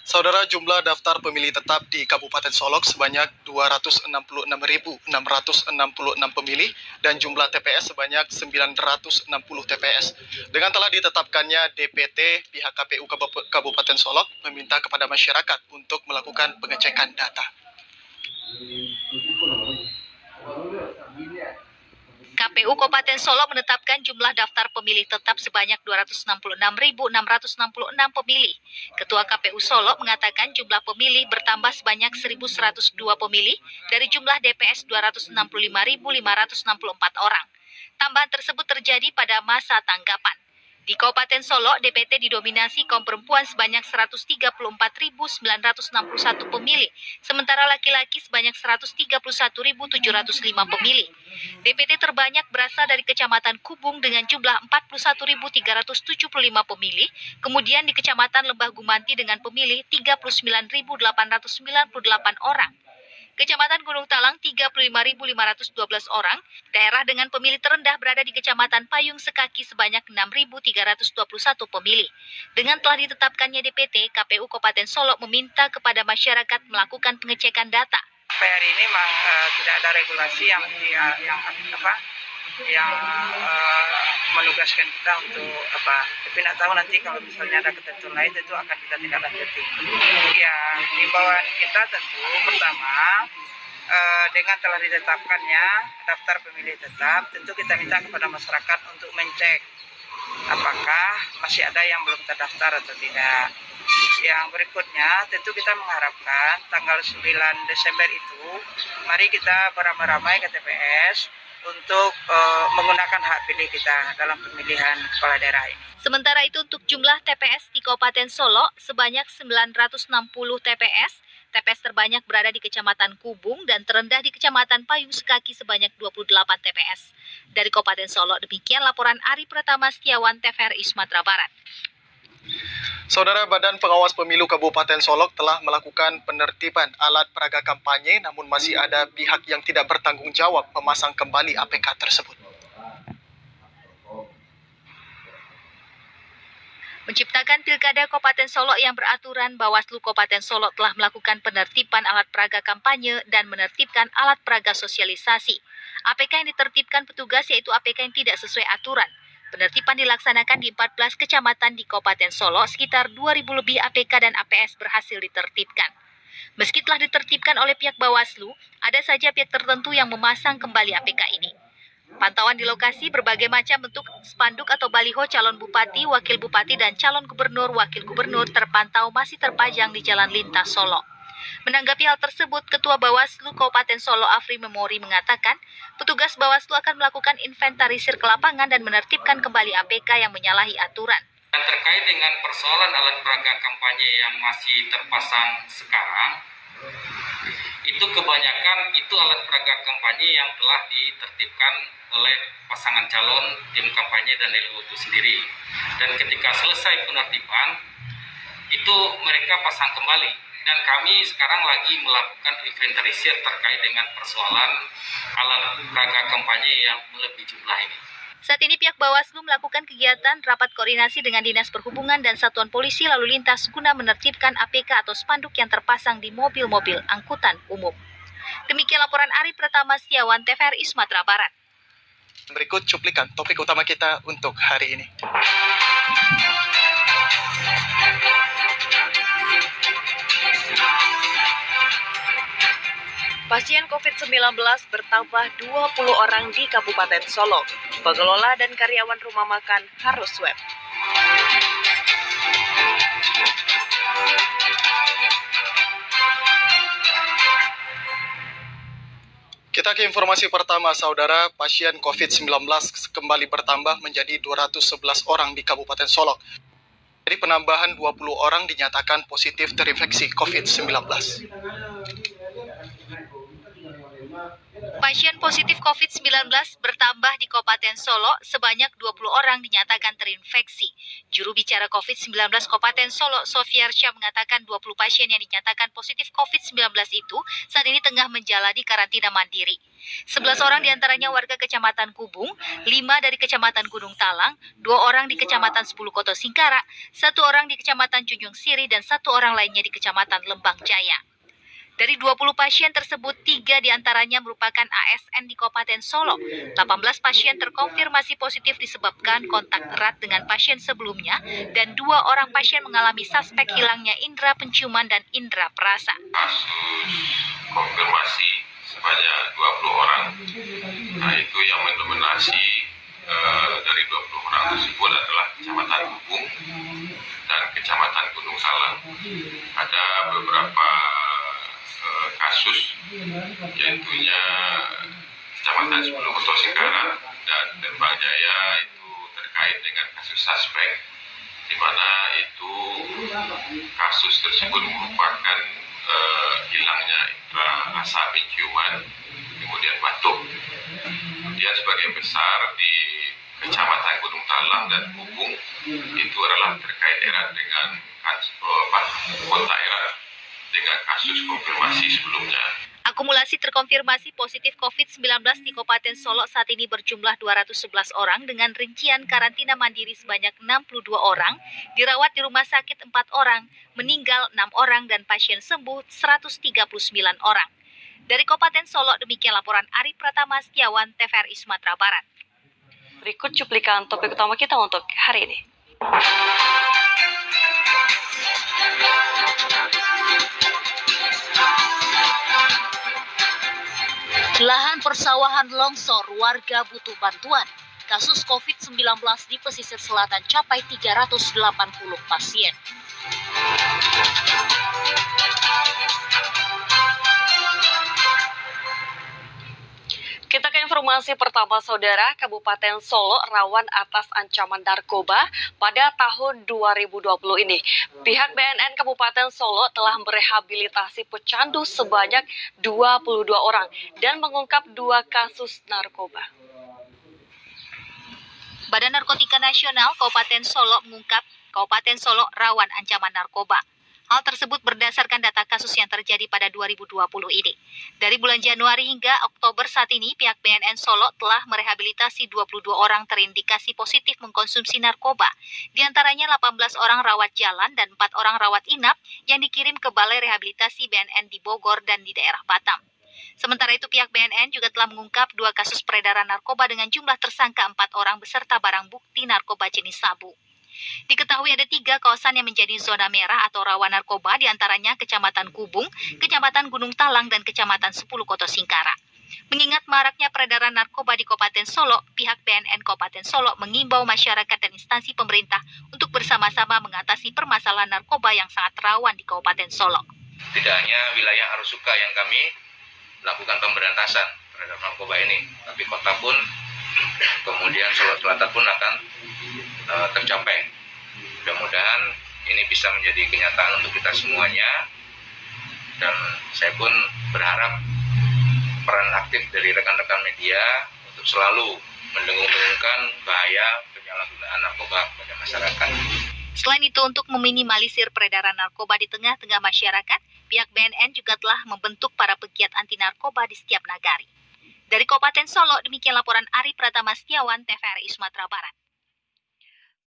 Saudara, jumlah daftar pemilih tetap di Kabupaten Solok sebanyak 266.666 pemilih dan jumlah TPS sebanyak 960 TPS. Dengan telah ditetapkannya DPT, pihak KPU Kabupaten Solok meminta kepada masyarakat untuk melakukan pengecekan data. KPU Kabupaten Solok menetapkan jumlah daftar pemilih tetap sebanyak 266.666 pemilih. Ketua KPU Solok mengatakan jumlah pemilih bertambah sebanyak 1.102 pemilih dari jumlah DPS 265.564 orang. Tambahan tersebut terjadi pada masa tanggapan. Di Kabupaten Solok, DPT didominasi kaum perempuan sebanyak 134.961 pemilih, sementara laki-laki sebanyak 131.705 pemilih. DPT terbanyak berasal dari Kecamatan Kubung dengan jumlah 41.375 pemilih, kemudian di Kecamatan Lembah Gumanti dengan pemilih 39.898 orang. Kecamatan Gunung Talang 35.512 orang, daerah dengan pemilih terendah berada di Kecamatan Payung Sekaki sebanyak 6.321 pemilih. Dengan telah ditetapkannya DPT, KPU Kabupaten Solok meminta kepada masyarakat melakukan pengecekan data. Hari ini memang tidak ada regulasi yang menugaskan kita untuk tapi tidak tahu nanti kalau misalnya ada ketentuan lain itu akan kita tindak lanjuti. Ya, himbauan kita tentu pertama dengan telah ditetapkannya daftar pemilih tetap, tentu kita minta kepada masyarakat untuk mencek apakah masih ada yang belum terdaftar atau tidak. Yang berikutnya tentu kita mengharapkan tanggal 9 Desember itu mari kita beramai-ramai ke TPS untuk menggunakan hak pilih kita dalam pemilihan kepala daerah ini. Sementara itu untuk jumlah TPS di Kabupaten Solok sebanyak 960 TPS. TPS terbanyak berada di Kecamatan Kubung dan terendah di Kecamatan Payung Sekaki sebanyak 28 TPS. Dari Kabupaten Solok, demikian laporan Ari Pratama Setiawan, TVRI Sumatera Barat. Saudara, Badan Pengawas Pemilu Kabupaten Solok telah melakukan penertiban alat peraga kampanye, namun masih ada pihak yang tidak bertanggung jawab memasang kembali APK tersebut. Menciptakan Pilkada Kabupaten Solok yang beraturan, Bawaslu Kabupaten Solok telah melakukan penertiban alat peraga kampanye dan menertibkan alat peraga sosialisasi. APK yang ditertibkan petugas yaitu APK yang tidak sesuai aturan. Penertiban dilaksanakan di 14 kecamatan di Kabupaten Solok, sekitar 2.000 lebih APK dan APS berhasil ditertibkan. Meski telah ditertibkan oleh pihak Bawaslu, ada saja pihak tertentu yang memasang kembali APK ini. Pantauan di lokasi berbagai macam bentuk spanduk atau baliho calon bupati, wakil bupati, dan calon gubernur, wakil gubernur terpantau masih terpajang di jalan lintas Solok. Menanggapi hal tersebut, Ketua Bawaslu Kabupaten Solok Afri Memori mengatakan, petugas Bawaslu akan melakukan inventarisir ke lapangan dan menertibkan kembali APK yang menyalahi aturan. Dan terkait dengan persoalan alat peraga kampanye yang masih terpasang sekarang, itu kebanyakan itu alat peraga kampanye yang telah ditertibkan oleh pasangan calon, tim kampanye, dan LU itu sendiri. Dan ketika selesai penertiban, itu mereka pasang kembali. Dan kami sekarang lagi melakukan inventarisir terkait dengan persoalan alat peraga kampanye yang melebihi jumlah ini. Saat ini pihak Bawaslu melakukan kegiatan rapat koordinasi dengan Dinas Perhubungan dan Satuan Polisi Lalu Lintas guna menertibkan APK atau spanduk yang terpasang di mobil-mobil angkutan umum. Demikian laporan Ari Pratama Setiawan, TVRI Sumatera Barat. Berikut cuplikan topik utama kita untuk hari ini. Pasien COVID-19 bertambah 20 orang di Kabupaten Solok. Pengelola dan karyawan rumah makan harus swab. Kita ke informasi pertama, saudara. Pasien COVID-19 kembali bertambah menjadi 211 orang di Kabupaten Solok. Jadi penambahan 20 orang dinyatakan positif terinfeksi COVID-19. Pasien positif COVID-19 bertambah di Kabupaten Solo, sebanyak 20 orang dinyatakan terinfeksi. Juru bicara COVID-19 Kabupaten Solo, Sofiarsya, mengatakan 20 pasien yang dinyatakan positif COVID-19 itu saat ini tengah menjalani karantina mandiri. 11 orang diantaranya warga Kecamatan Kubung, 5 dari Kecamatan Gunung Talang, 2 orang di Kecamatan 10 Koto Singkara, 1 orang di Kecamatan Junjung Siri, dan 1 orang lainnya di Kecamatan Lembang Jaya. Dari 20 pasien tersebut, 3 diantaranya merupakan ASN di Kabupaten Solo. 18 pasien terkonfirmasi positif disebabkan kontak erat dengan pasien sebelumnya, dan 2 orang pasien mengalami suspek hilangnya indera penciuman dan indera perasa. Kasus konfirmasi sebanyak 20 orang. Nah, itu yang mendominasi dari 20 orang tersebut adalah Kecamatan Kubung dan Kecamatan Gunung Talang. Ada beberapa kasus, yaitunya Kecamatan 10 Koto Singkara dan Lembang Jaya itu terkait dengan kasus suspek, di mana itu kasus tersebut merupakan hilangnya indera rasa penciuman, kemudian batuk. Kemudian sebagian besar di Kecamatan Gunung Talang dan Kubung itu adalah terkait erat dengan kontak erat dengan kasus konfirmasi sebelumnya. Akumulasi terkonfirmasi positif COVID-19 di Kabupaten Solo saat ini berjumlah 211 orang dengan rincian karantina mandiri sebanyak 62 orang, dirawat di rumah sakit 4 orang, meninggal 6 orang, dan pasien sembuh 139 orang. Dari Kabupaten Solo, demikian laporan Ari Pratama Setiawan, TVRI Sumatera Barat. Berikut cuplikan topik utama kita untuk hari ini. Lahan persawahan longsor, warga butuh bantuan. Kasus COVID-19 di pesisir selatan capai 380 pasien. Kita ke informasi pertama, Saudara. Kabupaten Solo rawan atas ancaman narkoba pada tahun 2020 ini. Pihak BNN Kabupaten Solo telah merehabilitasi pecandu sebanyak 22 orang dan mengungkap 2 kasus narkoba. Badan Narkotika Nasional Kabupaten Solo mengungkap Kabupaten Solo rawan ancaman narkoba. Hal tersebut berdasarkan data kasus yang terjadi pada 2020 ini. Dari bulan Januari hingga Oktober saat ini, pihak BNN Solo telah merehabilitasi 22 orang terindikasi positif mengkonsumsi narkoba. Di antaranya 18 orang rawat jalan dan 4 orang rawat inap yang dikirim ke Balai Rehabilitasi BNN di Bogor dan di daerah Batam. Sementara itu, pihak BNN juga telah mengungkap 2 kasus peredaran narkoba dengan jumlah tersangka 4 orang beserta barang bukti narkoba jenis sabu. Diketahui ada 3 kawasan yang menjadi zona merah atau rawan narkoba, diantaranya Kecamatan Kubung, Kecamatan Gunung Talang, dan Kecamatan 10 Koto Singkara. Mengingat maraknya peredaran narkoba di Kabupaten Solo, pihak BNN Kabupaten Solo mengimbau masyarakat dan instansi pemerintah untuk bersama-sama mengatasi permasalahan narkoba yang sangat rawan di Kabupaten Solo. Tidak hanya wilayah Arusuka yang kami lakukan pemberantasan terhadap narkoba ini, tapi kota pun, kemudian Solo Selatan pun akan tercapai. Mudah-mudahan ini bisa menjadi kenyataan untuk kita semuanya, dan saya pun berharap peran aktif dari rekan-rekan media untuk selalu mendengung-dengungkan bahaya penyalahgunaan narkoba kepada masyarakat. Selain itu, untuk meminimalisir peredaran narkoba di tengah-tengah masyarakat, pihak BNN juga telah membentuk para pegiat anti narkoba di setiap nagari. Dari Kabupaten Solo, demikian laporan Ari Pratama Setiawan, TVRI Sumatera Barat.